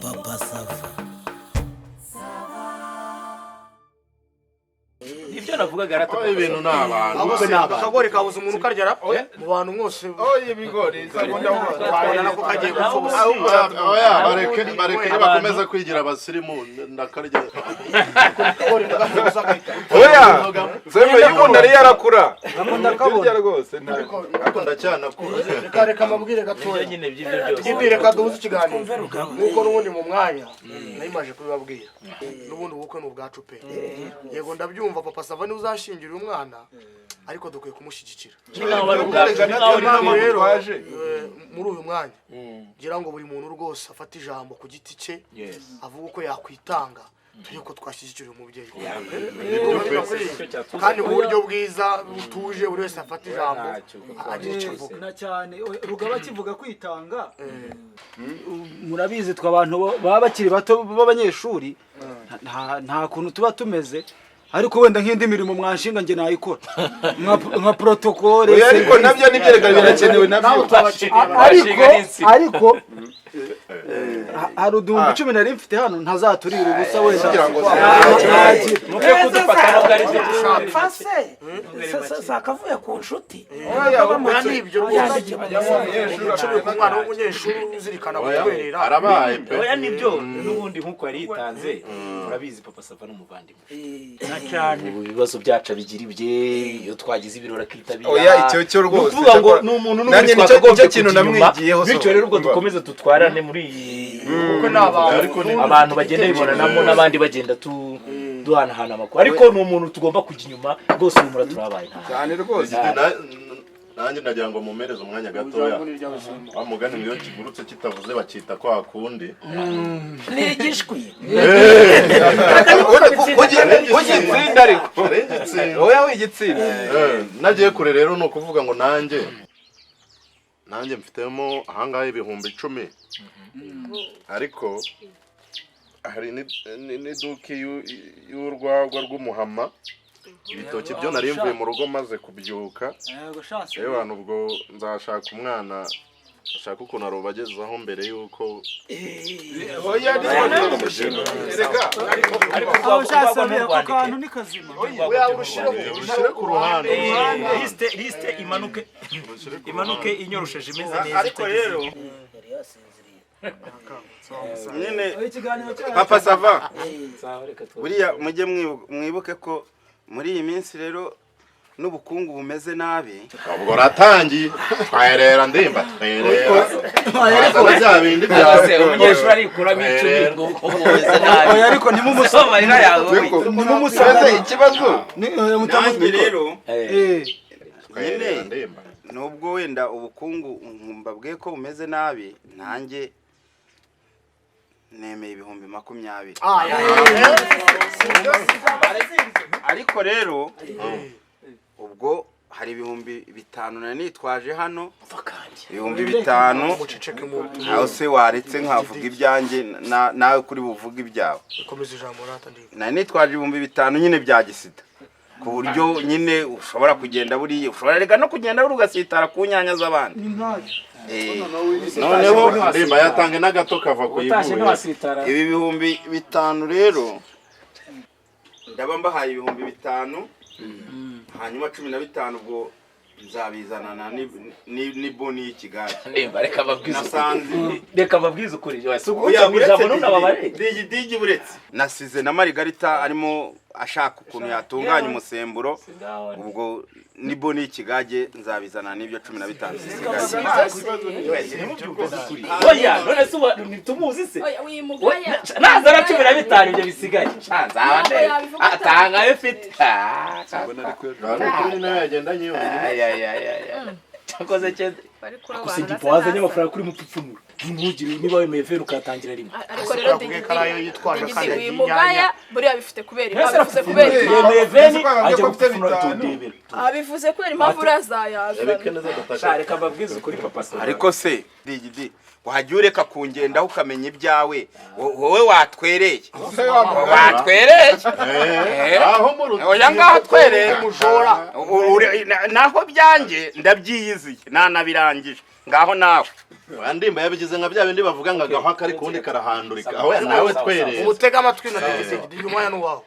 Papa Sava. Ibyo navugaga gato ibintu n'abantu ubukwe n'akagori kabuze umuntu ukaryara mu bantu mwose ibigori twabona ko kagiye gupfa bareke bakomeza kwigira abasirimu ndakarya zemeye yuko nari yarakura ndakabona rwose ariko ndacyanakura reka amabwire gatoya nyine by'ibyo byose nyine reka duhuze ikiganiro nuko n'ubundi mu mwanya nayimaje kubibabwira n'ubundi ubukwe n'ubwacu pe yego ndabyumva papa Sava ni uzashingira umwana ariko dukwiye kumushyigikira rero muri uyu mwanya ngira ngo buri muntu rwose afata ijambo ku giti cye avuga uko yakwitanga turi ko twashyigikira umubyeyi kandi mu buryo bwiza butuje buri wese afata ijambo agira icyo avuga na cyane Rugaba kivuga kwitanga murabizi twa abantu baba bakiri bato b'abanyeshuri nta kuntu tuba tumeze ariko wenda nk'indi mirimo mwanshinga nge nayikora nka protokole ariko nabyo nibyerekana birakenewe nabyo ariko hari uduhumbi 10 nari mfite hano ntazaturira ubusa wenda kugira ngo muke kudufata nabwo ari byo Fase. Sakavuye ku nshuti. ibyo umwana w'umunyeshuri uzirikana kutwerera arabaye pe oya nibyo n'ubundi nkuko yari yitanze murabizi papa Sava n'umuvandimwe cyane ubu bibazo byaca bigira ibye iyo twagize ibirora kitabira oya icyo rwose kuvuga ngo n'umuntu nanjye nicyo kintu namwigiyeho bityo rero ubwo dukomeze tutwarane muri kuko n'abantu abantu bagenda bibonanamo n'abandi bagenda duhanahana amakuru ariko ni umuntu tugomba kujya inyuma rwose uyu mura turabaye cyane rwose nanjye ndagira ngo mumereze umwanya gatoya wa mugani iyo kigurutse kitavuze bakita kwa kundi Ni igishwi. ugitsinda ariko oya wigitsinda nagiye kure rero ni ukuvuga ngo nanjye mfitemo ahangaha ibihumbi 10 ariko hari n'iduka y'urwagwa rw'umuhama ibitoki byo nari mvuye mu rugo maze kubyuka rero abantu ubwo nzashaka umwana ashaka ukuntu arubagezaho mbere yuko oya reka aho shasabye ako kantu ni kazima ushyire ku ruhande liste imanuke inyorosheje imeze neza ariko rero nyine papa Sava buriya mujye mwibuke ko muri iyi minsi rero n'ubukungu bumeze nabi ubwo ratangiye twerera ndimba twerera bya bindi byawe umunyeshuri arikuramo 10 ngo bumeze nabi oya ariko ntimumusoma nimumuseze ikibazo nanjye rero twerera ndimba nubwo wenda ubukungu mbabwiye ko bumeze nabi nanjye nemeye ibihumbi 20 ariko rero ubwo hari ibihumbi 5 nari nitwaje hano ibihumbi 5 aho se waretse nkavuga ibyanjye nawe kuri buvuga ibyawe komeza ijambo ratandi nari nitwaje ibihumbi 5 nyine bya gisida ku buryo nyine ushobora kugenda buriye ushobora rega no kugenda ugasitara ku nyanya z'abandi noneho ndimba yatange n'agato kava ku ivuye ibi bihumbi 5 rero ndaba mbahaye ibihumbi 5 hanyuma 15 ubwo nzabizanana ni boni y'Ikigali reka babwize ukuri ijambo nunababare digi buretse nasize na Marigarita arimo ashaka ukuntu yatunganya umusemburo ubwo ni boni y'Ikigage nzabizana n'ibyo 15 oya none se tumuzi se nazara 15 ibyo bisigaye nzaba atanga efite kuri nawe yagenda nyiyongera cyakoze cyane kusingipo wazanye amafaranga kuri mupfupfunura ntugire niba wemeye fero ukatangira rimwe ariko rero digi yitwaje kandi y'inyanya buriya bifite kubera abivuze kubera yemeye veni ajya gupfupfunura tudebera abivuze kubera impamvu urazayaza reka babwize ukuri papa Sava ariko se digi wajya ureka kungendaho ukamenya ibyawe wowe watwereye oya ngaho twereye naho byanjye ndabyiyiziye nanabirangije ngaho nawe Andimba yabigize nka bya bindi bavuga ngo agahwa kari kundi karahandurika aho nawe twereye umutega amatwi na digidigi umwanya n'uwawe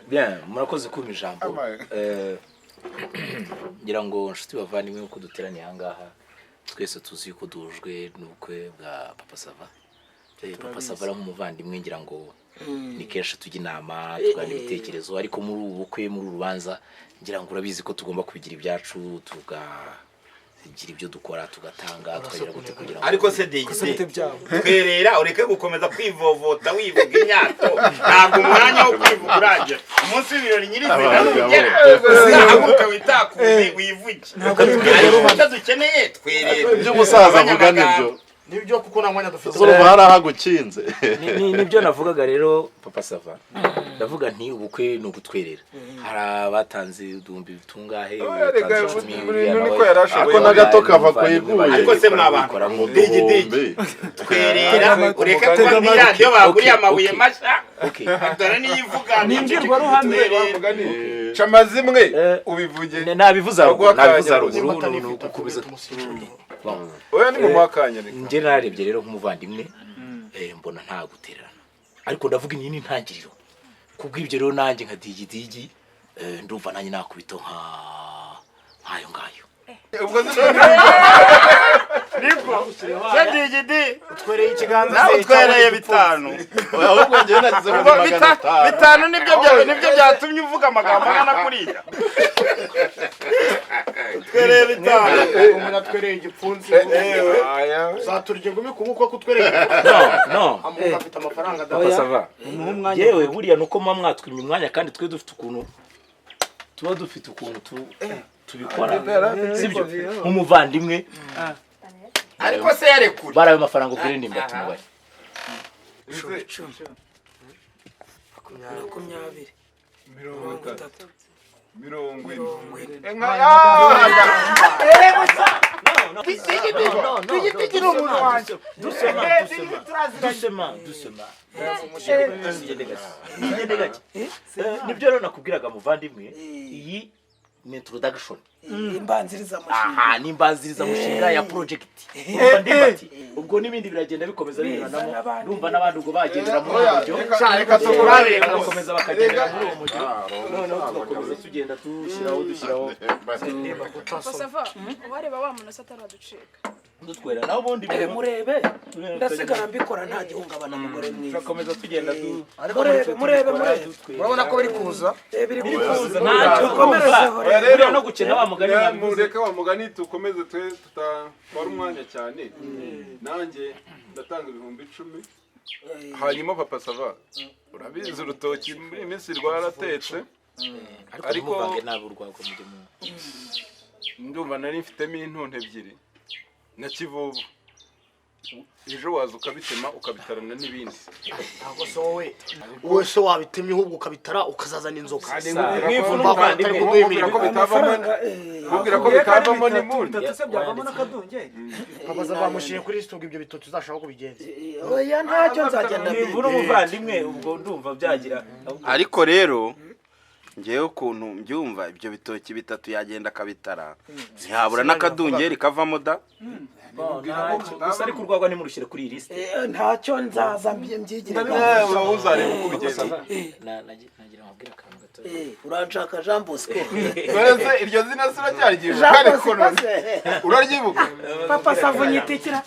bien murakoze kumpa ijambo ngira ngo nshuti bavandimwe uko duteraniye aha ngaha twese tuzi ko duhujwe n'ubukwe bwa Papa Sava Papa Sava nk'umuvandimwe ngira ngo ni kenshi tujya inama tugana ibitekerezo ariko muri ubu bukwe muri urubanza ngira ngo urabizi ko tugomba kubigira ibyacu tugagira ibyo dukora tugatanga tukagira gute kugira ngo ariko se digite twerera ureke gukomeza kwivovota wivuga imyato ntabwo umwanya wo kwivuga uraje umunsi w'ibirori nyirizina n'ugera uzahaguruka witakuze wivuge ariko dukeneye twerera ibyo umusaza avuga nibyo nibyo kuko nta mwanya dufite z'uruva hari ahagukinze nibyo navugaga rero Papa Sava ndavuga nti ubukwe ni ugutwerera hari abatanze udumbi bitungahe ariko na gato kava ku iguye ariko se mwabana digidigi twerera ureke kuba mwiradiyo baguriye amabuye mashya atara niyivuga Ningirwa ruhame cama zimwe ubivuge nabivuza ruguru ni ukubiza oya ni mu mwakanya nje narebye rero nk'umuvandimwe mbona nta gutererana ariko ndavuga iyi ni intangiriro kubw'ibyo rero nanjye nka digidigi ndumva nanjye nakubito nkayo ngayo ubwo nibwo se digidi utwereye ikiganza nawe utwereye bitanu ahubwo ngiye nagize ngo bitanu nibyo byatumye uvuga amagambo angana kuriya utwereye bitanu umuntu atwereye igipfunsi uzaturya ngo ubikubuko kutwereye no amuntu afite amafaranga Papa Sava yewe buriya nuko muba mwatwimye umwanya kandi twe dufite ukuntu tuba dufite ukuntu tubikora sibyo nk'umuvandimwe ariko se yarekure barayo mafaranga ubwire ndimba tumubaye 20 doucement nibyo rero nakubwiraga muvandimwe iyi ni introduction imbanziriza mushinga ya project ndimbati ubwo nibindi biragenda bikomeza biranamo ndumva nabandi ubwo bagendera muri buryo reka tukurare bagakomeza bakagendera muri uwo mujyi noneho tugakomeza tugenda dushyiraho Papa Sava wareba wa muntu ataraducika dutwera naho ubundi murebe ndasigara mbikora nta gihungabana mugore mwiza turakomeza tugenda murebe urabona ko biri kuza biri kuza ntacyo komerezeho rero no gukina wa mugani mureke wa mugani tukomeze tutatwara umwanya cyane nanjye ndatanga 10,000 hanyuma Papa Sava urabizi urutoki muri iminsi rwaratetse ariko ntabwo urwagwa mujye mu ndumva nari mfitemo intuntu ebyiri na kivubu ejo waza ukabitema ukabitarana n'ibindi ntabwo se wowe se wabitemye ahubwo ukabitara ukazazana inzoka mubwira ko bitavamo n'imundi byavamo n'akadunge Papa Sava bamushiye kuri stock ibyo bitoki uzashaka kubigenza oya ntacyo nzagenda mbivura umuvandimwe ubwo ndumva byagira ariko rero ngewe ukuntu mbyumva ibyo bitoki bitatu yagenda akabitara ntihabura n'akadungeri kavamo da gusa ariko urwagwa nimurushyire kuri iyi liste ntacyo nzaza mbyigire uzareba uko bigenza nagira amabwira akantu gato uranshaka Jean Bosco twese iryo zina sura cyaryibuka ariko uraryibuka Papa Sava unyitikira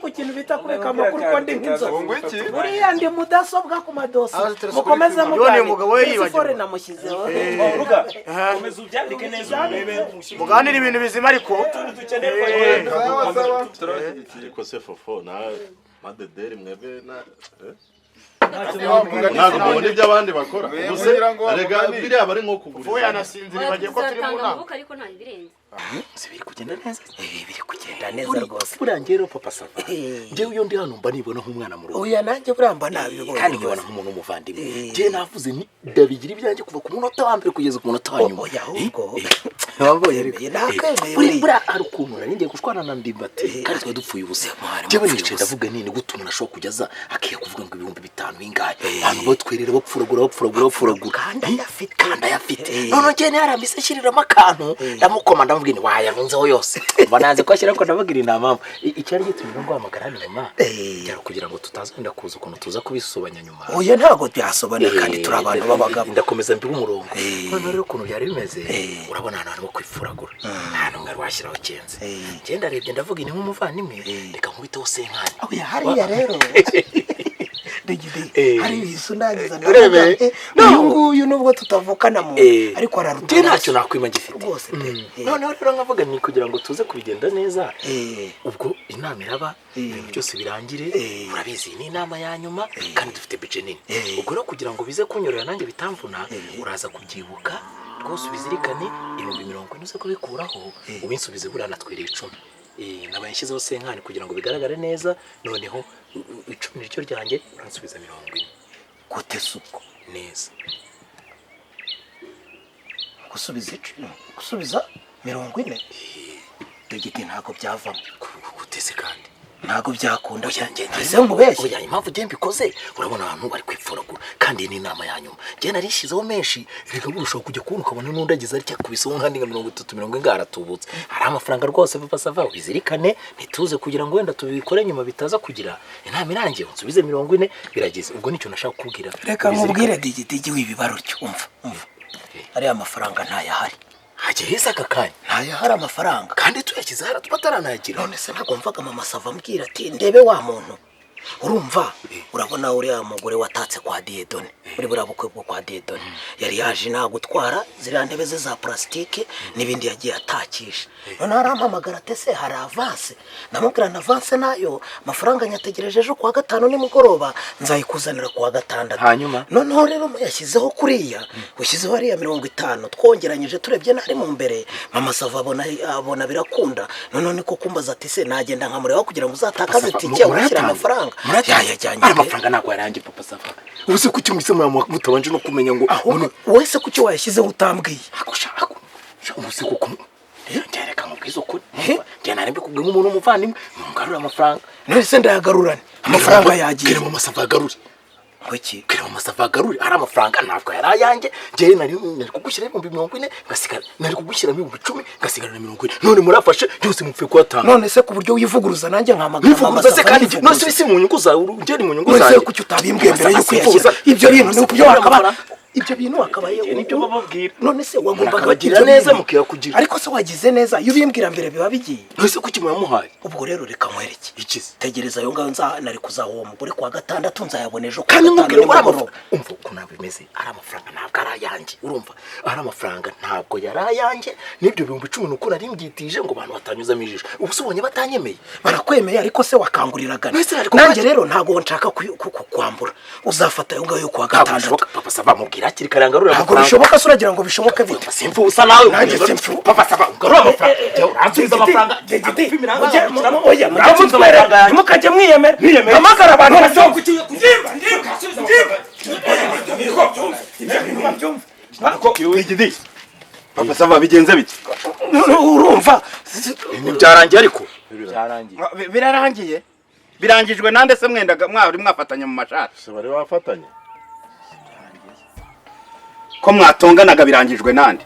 ku kintu bita kureka amakuru ko ndi nk'inzovu ngo iki buriya ndi mudasobwa ku madosi mukomeze muganire namushyizeho ruga komeza ubyandike neza urebe muganire ibintu bizima ariko dukeneye ariko se fofo na madederi mwebwe na ntabwo mubona ibyo abandi bakora gusa arega biriya bari nko kugura wowe yanasinzira bagiye ko turi mu nama ariko nta birenze biri kugenda neza biri kugenda neza rwose burangiye rero Papa Sava njyewe iyo ndi hano mba nibona nk'umwana mu rugo oya nanjye buramba nabibona kandi nkibona nk'umuntu w'umuvandimwe njyewe navuze ni ndabigira ibyanjye kuva ku munota wa mbere kugeza ku munota wa nyuma oya ahubwo wabonye nakemeye buriya hari ukuntu nari ngiye gushwana na Ndimbati kandi twari dupfuye ubusa njyewe nicaye ndavuga nini gute umuntu ashobora kugeza akiye kuvuga ngo ibihumbi 5 bingahe abantu batwerera bapfuragura kandi yafite none njye yarambise shiriramo akantu ndamukoma ndavuga ni wayarunzeho yose banaze ko ashyira ko ndavugira inama icyari gitumye ngo amagara nyuma cyaro kugira ngo tutazenda kuza ukuntu tuza kubisobanya nyuma oya ntago byasobana kandi turi abantu babagabo ndakomeza mbi umurongo none rero ukuntu byari bimeze urabona ahantu harimo kwifuragura ahantu mwari washyiraho kenze genda rebye ndavuga ni nk'umuvandimwe reka nkubiteho senkani oya hariya rero hari isundagiza uyu nguyu nubwo tutavukana mu ariko araruta ntacyo nakwima gifite none rero nkavuga ni kugira ngo tuze kubigenda neza ubwo inama iraba ibintu byose birangire urabizi ni inama ya nyuma kandi dufite budget nini ubwo rero kugira ngo bize kunyorera nanjye bitamvuna uraza kubyibuka rwose ubizirikane 40 uze kubikuraho ubinsubize buriya natwereye 10 nabaye nshyizeho senkani kugira ngo bigaragare neza noneho 10 nicyo ryanjye uransubiza 40 gute suko neza gusubiza 40 dogite ntago byavamo gutese kandi ntago byakunda ese mubeshye oya impamvu je mbikoze urabona abantu bari kwipfuragura kandi ni inama ya nyuma je narishizeho menshi reka burushaho kujya kubona ukabona n'undagiza ari cyakubiseho nkandi nka 30 ngaratubutse hari amafaranga rwose papa sava bizirikane ntituze kugira ngo wenda tubikore nyuma bitaza kugira inama irangiye unsubize 40 birageze ubwo nicyo nashaka kubwira reka mubwire digitigi wibibaro cyo umva ari amafaranga ntayahari haje hisa kakanya ntayahari amafaranga kandi tuyakiza hara tubataranagira none se nagomvaga mama sava mbwira ati ndebe wa muntu urumva urabona uriya mugore watatse kwa Diedone muri burabukwe bwo kwa Diedone yari yaje nagutwara ziriya ntebe ze za plastike n'ibindi yagiye atakisha none arampamagara tese hari avance namubwira na avance nayo amafaranga nyategereje ejo kwa 5 nimugoroba nzayikuzanira kwa 6 hanyuma none rero yashyizeho kuriya ushyizeho ariya 50 twongeranyije turebye nari mu mbere mama sava abona birakunda none niko kumbaza ati se nagenda nkamureba kugira ngo uzatakaze tike ushyira amafaranga yajyanye amafaranga nako yarangiye papa sava ubuse kuki mwisema mutabanje no kumenya ngo wese kuki wayashyizeho utambwiye agushaka ubuse kuko ngereka mubwizo ko njye narembe kubwira umuntu umuvandimwe ngarura amafaranga nese ndayagarurane amafaranga yagiye kire mama sava garuri kuki kire mama sava garuri ari amafaranga ntabwo yarayange je nari kugushyira 40 ngasigara nari kugushyira 10 ngasigara na 40 none murafashe byose mupfe kwatanga none se kuburyo wivuguruza nanjye nkamagambo wivuguruza se kandi none se mu nyungu zawe njye ni mu nyungu zawe none se kuki utabimbwiye mbere yuko yashyira ibyo bintu ni kubyo wakaba ibyo bintu wakabaye nibyo bababwira none se wagombaga kugira neza mukiya kugira ariko se wagize neza iyo ubimbwira mbere biba bigiye none se kuki muyamuhaye ubwo rero reka nkwereke ikize tegereza yo ngaho nari kuzaho mugore kwa 6 nzayabona ejo kandi mubwire ngo umva uko nabimeze ari amafaranga ntabwo arayange urumva ari amafaranga ntabwo yarayange nibyo 10 nuko nari mbyitije ngo abantu batanyuzamo ijisho ubusubonye batanyemeye barakwemeye ariko se wakanguriraga nanjye rero ntago nshaka kwambura uzafata yo ngaho yo kwa 6 papa sava mubwira akiri karangarura ntabwo bishoboka se uragira ngo bishoboke bite simfu usa nawe nanjye simfu papa sava garura amafaranga uransubiza amafaranga oya mukajye mwiyemera amagara abantu bazo kuzimba papa sava bigenze bite urumva byarangiye ariko birarangiye birangijwe nande se mwendaga mwari mwafatanya mu mashati se bari bafatanya ko mwatonganaga birangijwe nande